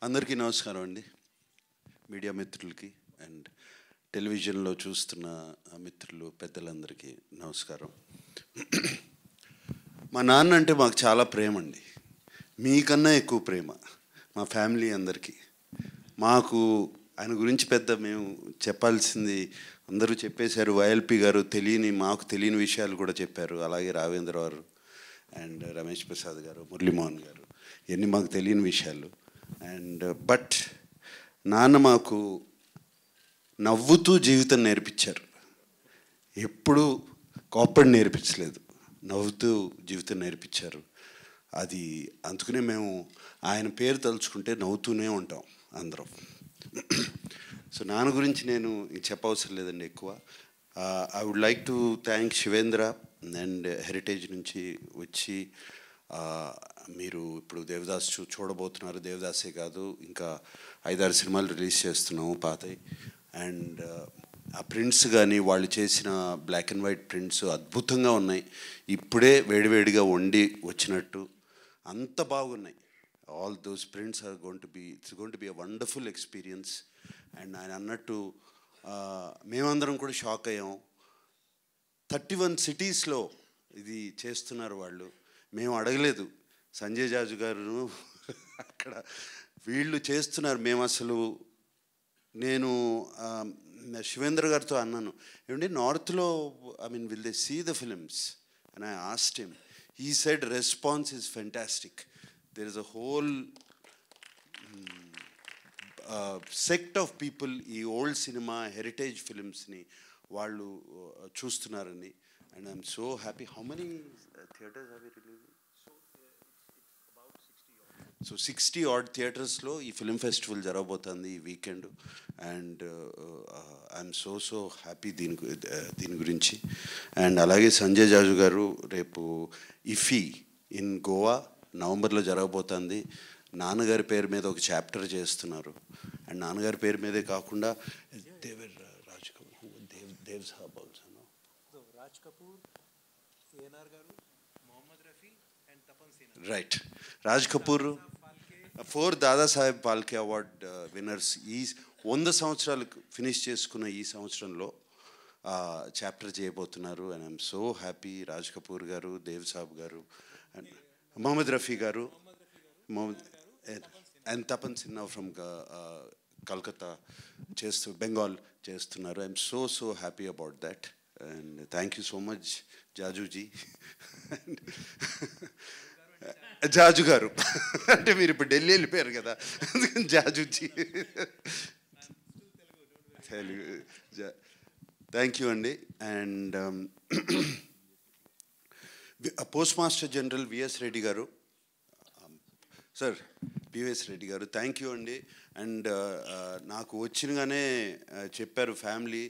అందరికీ నమస్కారం అండి. మీడియా మిత్రులకి అండ్ టెలివిజన్లో చూస్తున్న మిత్రులు పెద్దలందరికీ నమస్కారం. మా నాన్న అంటే మాకు చాలా ప్రేమ అండి, మీకన్నా ఎక్కువ ప్రేమ మా ఫ్యామిలీ అందరికీ. మాకు ఆయన గురించి పెద్ద మేము చెప్పాల్సింది అందరూ చెప్పేశారు. వైఎల్పి గారు మాకు తెలియని విషయాలు కూడా చెప్పారు. అలాగే రావేంద్ర గారు అండ్ రమేష్ ప్రసాద్ గారు, మురళీమోహన్ గారు, ఇవన్నీ మాకు తెలియని విషయాలు. అండ్ బట్ నాన్న మాకు నవ్వుతూ జీవితం నేర్పించారు. ఎప్పుడూ కోప్పడి నేర్పించలేదు, నవ్వుతూ జీవితం నేర్పించారు. అది అందుకనే మేము ఆయన పేరు తలుచుకుంటే నవ్వుతూనే ఉంటాం అందరం. సో నాన్న గురించి నేను చెప్పవసరం లేదండి ఎక్కువ. I would like to thank Shivendra and heritage నుంచి వచ్చి మీరు ఇప్పుడు దేవదాస్ చూడబోతున్నారు. దేవదాసే కాదు, ఇంకా 5-6 సినిమాలు రిలీజ్ చేస్తున్నాము పాతవి. అండ్ ఆ ప్రింట్స్ కానీ వాళ్ళు చేసిన బ్లాక్ అండ్ వైట్ ప్రింట్స్ అద్భుతంగా ఉన్నాయి. ఇప్పుడే వేడివేడిగా వండి వచ్చినట్టు అంత బాగున్నాయి. All those prints are it's going to be a wonderful experience. And ఆయన అన్నట్టు మేమందరం కూడా షాక్ అయ్యాం. 31 సిటీస్లో ఇది చేస్తున్నారు వాళ్ళు. మేము అడగలేదు. సంజయ్ జాజు గారు అక్కడ వీళ్ళు చేస్తున్నారు. మేము అసలు నేను శివేంద్ర గారితో అన్నాను, ఏమంటే నార్త్లో will they see the films and I asked him. He said response is fantastic. There is a whole sect of people ఈ ఓల్డ్ సినిమా హెరిటేజ్ ఫిలిమ్స్ని వాళ్ళు చూస్తున్నారని. And I'm so happy. How many theatres are we releasing? So 60 odd థియేటర్స్లో ఈ film festival జరగబోతుంది ఈ weekend. And I'm so happy దీని గురించి. అండ్ అలాగే సంజయ్ జాజు గారు రేపు ఇఫీ ఇన్ గోవా నవంబర్లో జరగబోతుంది. నాన్నగారి పేరు మీద ఒక చాప్టర్ చేస్తున్నారు. అండ్ నాన్నగారి పేరు మీదే కాకుండా రాజ్ కపూర్, దేవ్ సాబ్ ఆల్సో, రాజ్ కపూర్, ఏఎన్ఆర్ గారు, Mohammed Rafi and Tapan Sinha. Right. Raj Kapoor 4 Dadasaheb Phalke award winners. ఈ 100 సంవత్సరాలు ఫినిష్ చేసుకున్న ఈ సంవత్సరంలో చాప్టర్ చేయబోతున్నారు. And I'm so happy. Raj Kapoor గారు, దేవ్ సాబ్ గారు అండ్ మొహమ్మద్ రఫీ గారు, అండ్ తపన్ సిన్హా ఫ్రమ్ కల్కత్తా బెంగాల్ చేస్తున్నారు. I'm so happy about that. And thank you so much జాజుజీ. జాజు గారు అంటే మీరు ఇప్పుడు ఢిల్లీ వెళ్ళిపోయారు కదా, అందుకని జాజుజీ. తెలుగు. థ్యాంక్ యూ అండి. And postmaster general V S Reddy గారు, సార్ పివిఎస్ రెడ్డి గారు, థ్యాంక్ యూ అండి. అండ్ నాకు వచ్చినగానే చెప్పారు ఫ్యామిలీ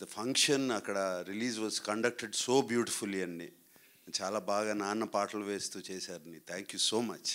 ద ఫంక్షన్ అక్కడ release was conducted so beautifully అండి. చాలా బాగా నాన్న పాటలు వేస్తూ చేశారని. Thank you so much.